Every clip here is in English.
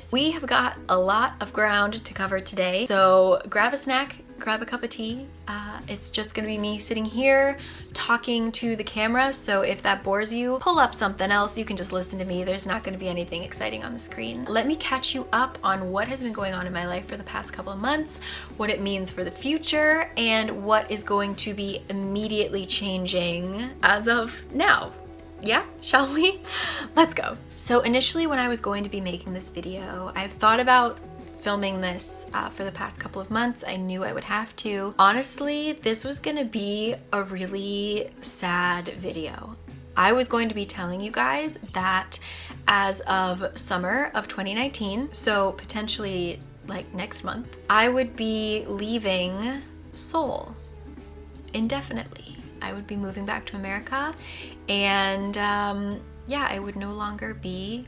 guys. We have got a lot of ground to cover today, so grab a snack, grab a cup of tea. It's just gonna be me sitting here talking to the camera, so if that bores you, pull up something else. You can just listen to me. There's not gonna be anything exciting on the screen. Let me catch you up on what has been going on in my life for the past couple of months, what it means for the future, and what is going to be immediately changing as of now. Yeah, shall we? Let's go. So initially when I was going to be making this video, I've thought about filming this for the past couple of months. I knew I would have to. Honestly, this was gonna be a really sad video. I was going to be telling you guys that as of summer of 2019, so potentially like next month, I would be leaving Seoul indefinitely. I would be moving back to America, and yeah, I would no longer be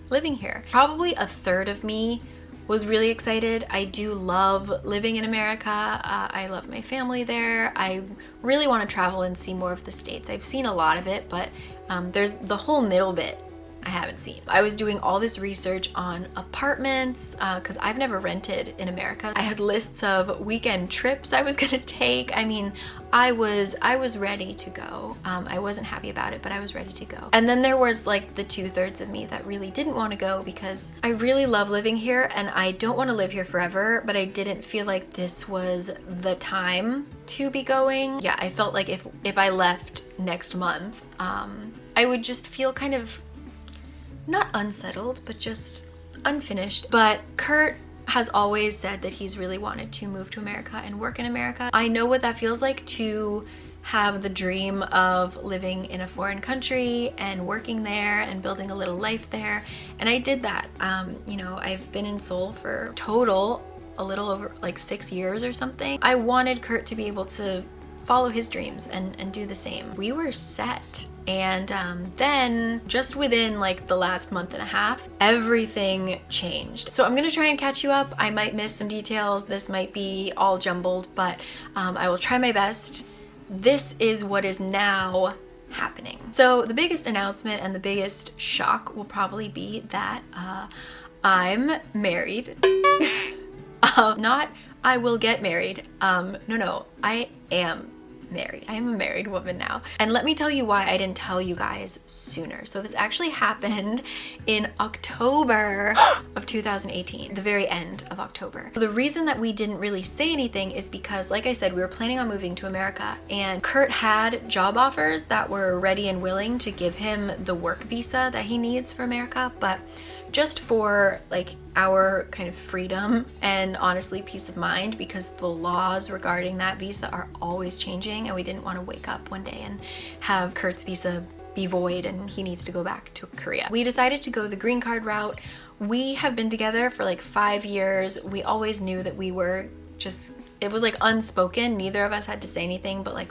living here. Probably a third of me was really excited. I do love living in America. I love my family there. I really want to travel and see more of the States. I've seen a lot of it, but there's the whole middle bit I haven't seen. I was doing all this research on apartments because I've never rented in America. I had lists of weekend trips I was gonna take. I mean, I was ready to go. I wasn't happy about it, but I was ready to go. And then there was like the 2/3 of me that really didn't want to go because I really love living here and I don't want to live here forever, but I didn't feel like this was the time to be going. Yeah, I felt like if I left next month, I would just feel kind of not unsettled, but just unfinished. But Kurt has always said that he's really wanted to move to America and work in America. I know what that feels like to have the dream of living in a foreign country and working there and building a little life there. And I did that. You know, I've been in Seoul for total a little over like 6 years or something. I wanted Kurt to be able to follow his dreams and do the same. We were set. And then just within like the last month and a half, everything changed. So I'm gonna try and catch you up. I might miss some details. This might be all jumbled, but I will try my best. This is what is now happening. So the biggest announcement and the biggest shock will probably be that I'm married. Not I will get married. No, I am married. I am a married woman now. And let me tell you why I didn't tell you guys sooner. So this actually happened in October of 2018, the very end of October. The reason that we didn't really say anything is because, like I said, we were planning on moving to America and Kurt had job offers that were ready and willing to give him the work visa that he needs for America, but just for like our kind of freedom and honestly peace of mind, because the laws regarding that visa are always changing and we didn't want to wake up one day and have Kurt's visa be void and he needs to go back to Korea. We decided to go the green card route. We have been together for like 5 years. We always knew that we were just, it was like unspoken. Neither of us had to say anything, but like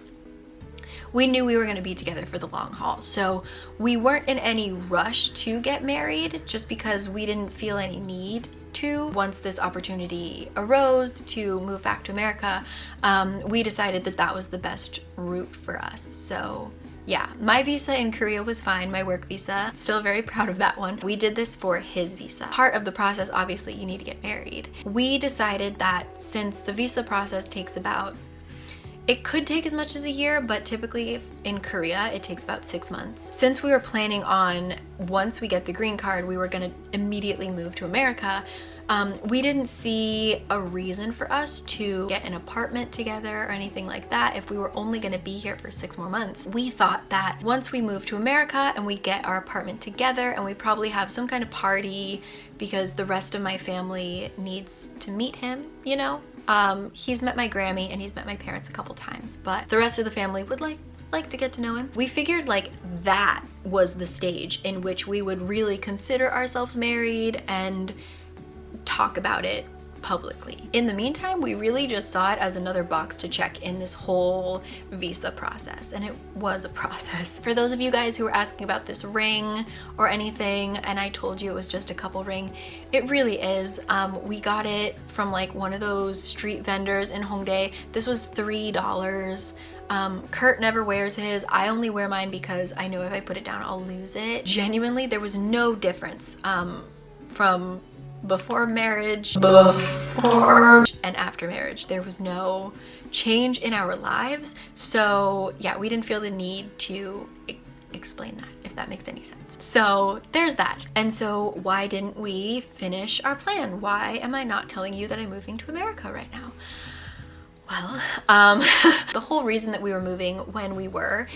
we knew we were going to be together for the long haul. So we weren't in any rush to get married just because we didn't feel any need to. Once this opportunity arose to move back to America, we decided that that was the best route for us. So yeah, my visa in Korea was fine, my work visa. Still very proud of that one. We did this for his visa. Part of the process, obviously, you need to get married. We decided that since the visa process takes about, it could take as much as a year, but typically in Korea, it takes about 6 months. Since we were planning on, once we get the green card, we were gonna immediately move to America, we didn't see a reason for us to get an apartment together or anything like that if we were only gonna be here for 6 more months. We thought that once we move to America and we get our apartment together and we probably have some kind of party because the rest of my family needs to meet him, you know? He's met my Grammy and he's met my parents a couple times, but the rest of the family would like to get to know him. We figured like that was the stage in which we would really consider ourselves married and talk about it publicly. In the meantime, we really just saw it as another box to check in this whole visa process, and it was a process. For those of you guys who were asking about this ring or anything, and I told you it was just a couple ring, it really is. We got it from like one of those street vendors in Hongdae. This was $3. Kurt never wears his. I only wear mine because I know if I put it down, I'll lose it. Genuinely, there was no difference from before marriage, before and after marriage. There was no change in our lives. So yeah, we didn't feel the need to explain that, if that makes any sense. So there's that. And so why didn't we finish our plan? Why am I not telling you that I'm moving to America right now? Well, the whole reason that we were moving when we were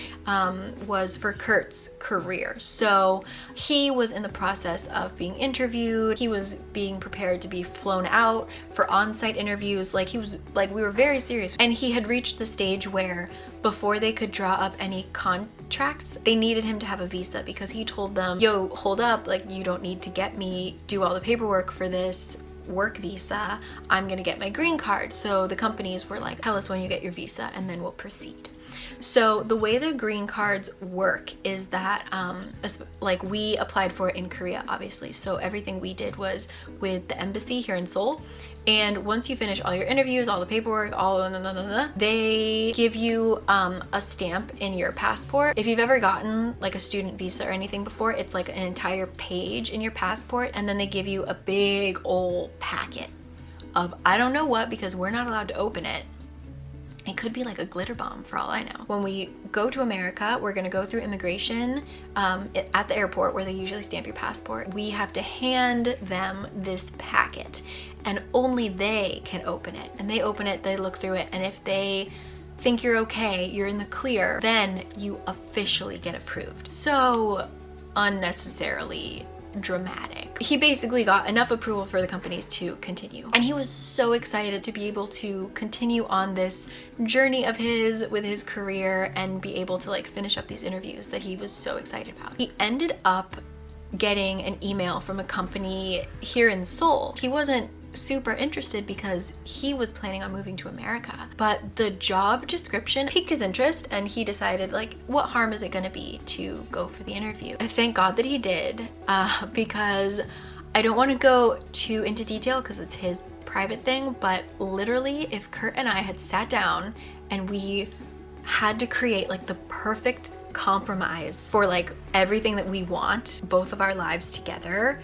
was for Kurt's career. So he was in the process of being interviewed. He was being prepared to be flown out for on-site interviews. Like we were very serious. And he had reached the stage where before they could draw up any contracts, they needed him to have a visa, because he told them, yo, hold up, like you don't need to get me, do all the paperwork for this work visa. I'm gonna get my green card. So the companies were like, tell us when you get your visa and then we'll proceed. So the way the green cards work is that like we applied for it in Korea, obviously. So everything we did was with the embassy here in Seoul. And once you finish all your interviews, all the paperwork, they give you a stamp in your passport. If you've ever gotten like a student visa or anything before, it's like an entire page in your passport, and then they give you a big old packet of I don't know what, because we're not allowed to open it. It could be like a glitter bomb for all I know. When we go to America, we're gonna go through immigration at the airport where they usually stamp your passport. We have to hand them this packet, and only they can open it. And they open it, they look through it, and if they think you're okay, you're in the clear, then you officially get approved. So unnecessarily dramatic. He basically got enough approval for the companies to continue. And he was so excited to be able to continue on this journey of his with his career and be able to like finish up these interviews that he was so excited about. He ended up getting an email from a company here in Seoul. He wasn't super interested because he was planning on moving to America, but the job description piqued his interest, and he decided, like, what harm is it going to be to go for the interview? I thank God that he did, because I don't want to go too into detail because it's his private thing, but literally if Kurt and I had sat down and we had to create like the perfect compromise for like everything that we want, both of our lives together,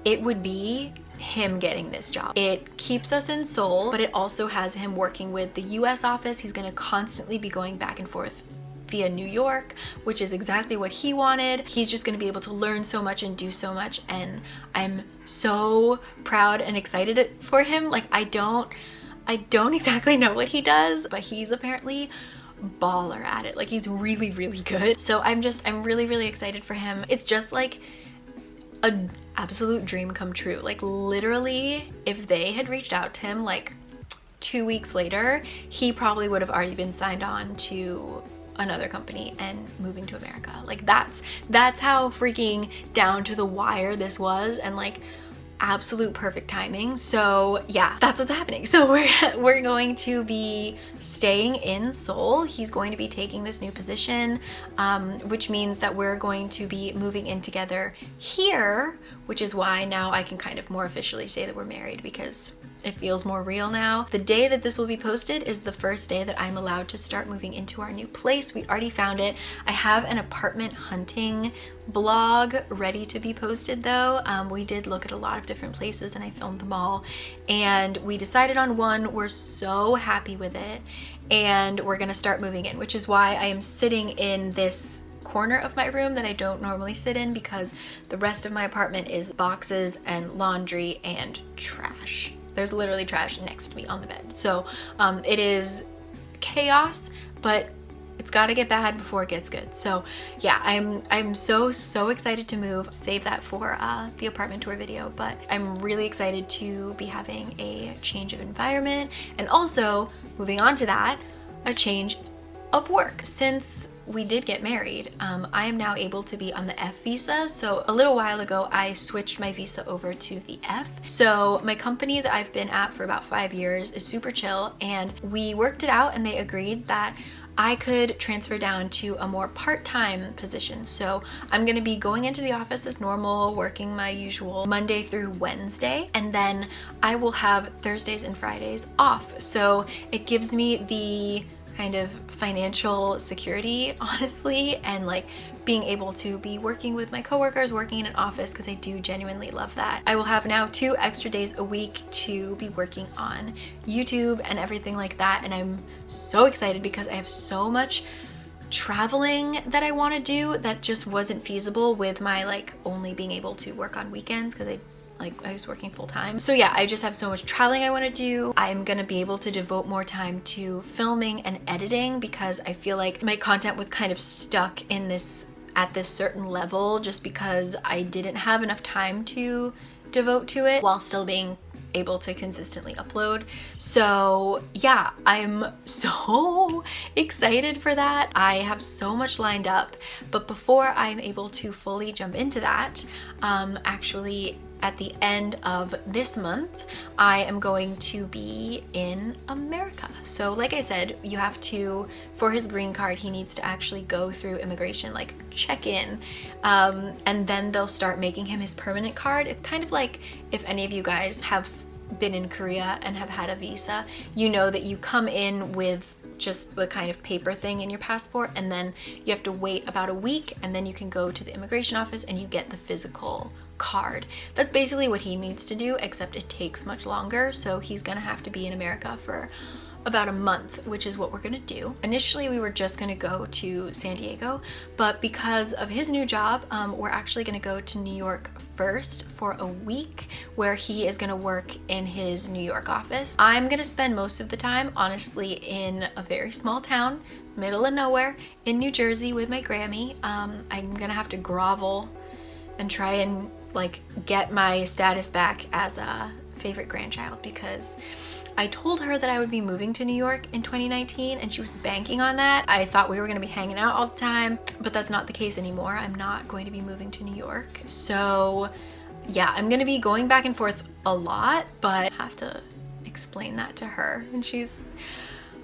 it would be him getting this job. It keeps us in Seoul, but it also has him working with the US office. He's going to constantly be going back and forth via New York, which is exactly what he wanted. He's just going to be able to learn so much and do so much, and I'm so proud and excited for him. Like I don't exactly know what he does, but he's apparently baller at it. Like he's really, really good. So I'm really, really excited for him. It's just like an absolute dream come true. Like literally, if they had reached out to him like 2 weeks later, he probably would have already been signed on to another company and moving to America. Like that's how freaking down to the wire this was, and like absolute perfect timing. So yeah, that's what's happening. So we're going to be staying in Seoul. He's going to be taking this new position, which means that we're going to be moving in together here, which is why now I can kind of more officially say that we're married, because it feels more real now. The day that this will be posted is the first day that I'm allowed to start moving into our new place. We already found it. I have an apartment hunting vlog ready to be posted though. We did look at a lot of different places and I filmed them all, and we decided on one. We're so happy with it, and we're gonna start moving in, which is why I am sitting in this corner of my room that I don't normally sit in, because the rest of my apartment is boxes and laundry and trash. There's literally trash next to me on the bed. So it is chaos, but it's got to get bad before it gets good. So yeah, I'm so excited to move. Save that for the apartment tour video, but I'm really excited to be having a change of environment, and also moving on to that, a change of work. Since we did get married, I am now able to be on the F visa. So a little while ago, I switched my visa over to the F. So my company that I've been at for about 5 years is super chill, and we worked it out and they agreed that I could transfer down to a more part-time position. So I'm gonna be going into the office as normal, working my usual Monday through Wednesday, and then I will have Thursdays and Fridays off. So it gives me the kind of financial security, honestly, and like being able to be working with my coworkers, working in an office, because I do genuinely love that. I will have now 2 extra days a week to be working on YouTube and everything like that, and I'm so excited because I have so much traveling that I want to do that just wasn't feasible with my like only being able to work on weekends, because I was working full time. So yeah, I just have so much traveling I want to do. I'm gonna be able to devote more time to filming and editing, because I feel like my content was kind of stuck in this at this certain level just because I didn't have enough time to devote to it while still being able to consistently upload. So yeah, I'm so excited for that. I have so much lined up, but before I'm able to fully jump into that, actually at the end of this month, I am going to be in America. So like I said, you have to, for his green card, he needs to actually go through immigration, like check in, and then they'll start making him his permanent card. It's kind of like if any of you guys have been in Korea and have had a visa, you know that you come in with just the kind of paper thing in your passport, and then you have to wait about a week, and then you can go to the immigration office and you get the physical card. That's basically what he needs to do, except it takes much longer. So he's gonna have to be in America for about a month, which is what we're gonna do. Initially, we were just gonna go to San Diego, but because of his new job, we're actually gonna go to New York first for a week, where he is gonna work in his New York office. I'm gonna spend most of the time, honestly, in a very small town, middle of nowhere, in New Jersey with my Grammy. I'm gonna have to grovel and try and like get my status back as a favorite grandchild, because I told her that I would be moving to New York in 2019 and she was banking on that. I thought we were gonna be hanging out all the time, but that's not the case anymore. I'm not going to be moving to New York. So yeah, I'm gonna be going back and forth a lot, but I have to explain that to her, and she's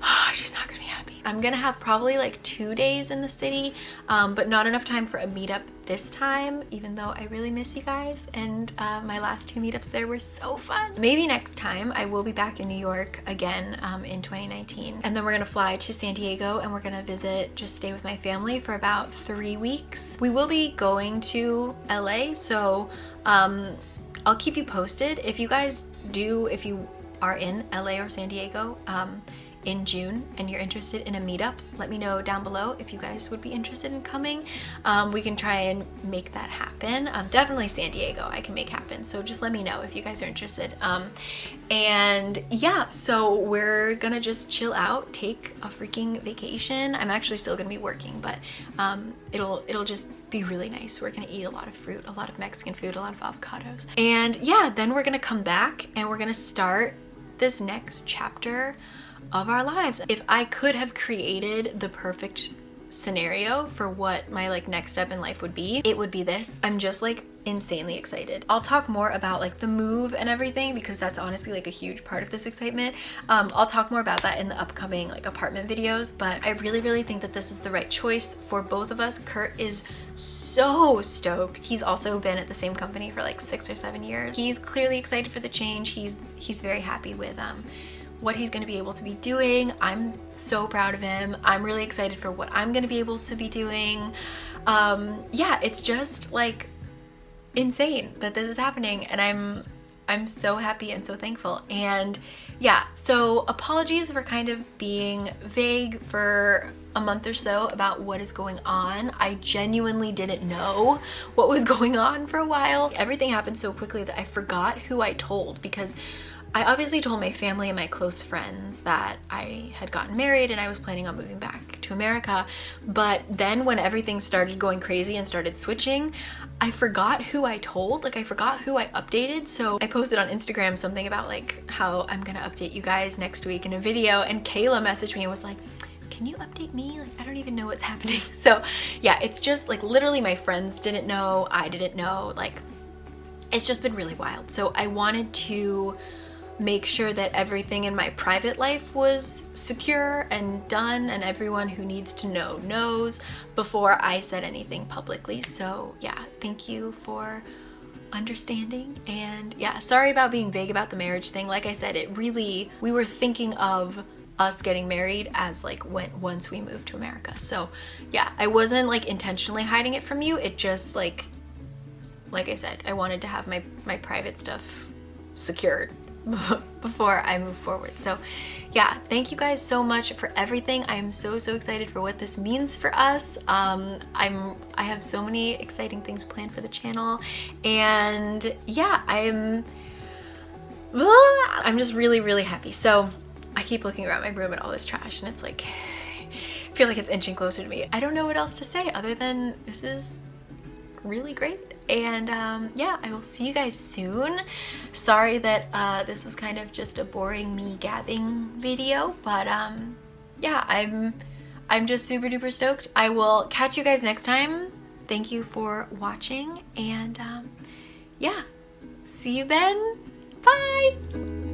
not gonna be happy. I'm gonna have probably like 2 days in the city, but not enough time for a meetup this time, even though I really miss you guys, and my last 2 meetups there were so fun. Maybe next time I will be back in New York again in 2019, and then we're gonna fly to San Diego and we're gonna visit, just stay with my family for about 3 weeks. We will be going to LA, so I'll keep you posted. If you guys do, if you are in LA or San Diego in June and you're interested in a meetup, let me know down below if you guys would be interested in coming. We can try and make that happen. Definitely San Diego I can make happen, so just let me know if you guys are interested. And yeah, so we're gonna just chill out, take a freaking vacation. I'm actually still gonna be working, but it'll just be really nice. We're gonna eat a lot of fruit, a lot of Mexican food, a lot of avocados, and yeah, then we're gonna come back and we're gonna start this next chapter of our lives. If I could have created the perfect scenario for what my like next step in life would be, it would be this. I'm just like insanely excited. I'll talk more about like the move and everything, because that's honestly like a huge part of this excitement. I'll talk more about that in the upcoming like apartment videos, but I really think that this is the right choice for both of us. Kurt is so stoked. He's also been at the same company for like 6 or 7 years. He's clearly excited for the change. He's very happy with what he's going to be able to be doing. I'm so proud of him. I'm really excited for what I'm going to be able to be doing. Yeah, it's just like insane that this is happening, and I'm so happy and so thankful. And yeah, so apologies for kind of being vague for a month or so about what is going on. I genuinely didn't know what was going on for a while. Everything happened so quickly that I forgot who I told, because I obviously told my family and my close friends that I had gotten married and I was planning on moving back to America. But then when everything started going crazy and started switching, I forgot who I told. Like, I forgot who I updated. So I posted on Instagram something about like how I'm gonna update you guys next week in a video, and Kayla messaged me and was like, can you update me? Like, I don't even know what's happening. So yeah, it's just like literally my friends didn't know, I didn't know, like it's just been really wild. So I wanted to make sure that everything in my private life was secure and done, and everyone who needs to know knows before I said anything publicly. So yeah, thank you for understanding. And yeah, sorry about being vague about the marriage thing. Like I said, we were thinking of us getting married as like once we moved to America. So yeah, I wasn't like intentionally hiding it from you. It just like I said, I wanted to have my private stuff secured before I move forward. So yeah, thank you guys so much for everything. I am so excited for what this means for us. I have so many exciting things planned for the channel, and yeah, I'm just really happy. So I keep looking around my room at all this trash, and it's like, I feel like it's inching closer to me. I don't know what else to say other than this is really great. And yeah, I will see you guys soon. Sorry that this was kind of just a boring me gabbing video, but yeah, I'm just super duper stoked. I will catch you guys next time. Thank you for watching, and yeah, see you then. Bye.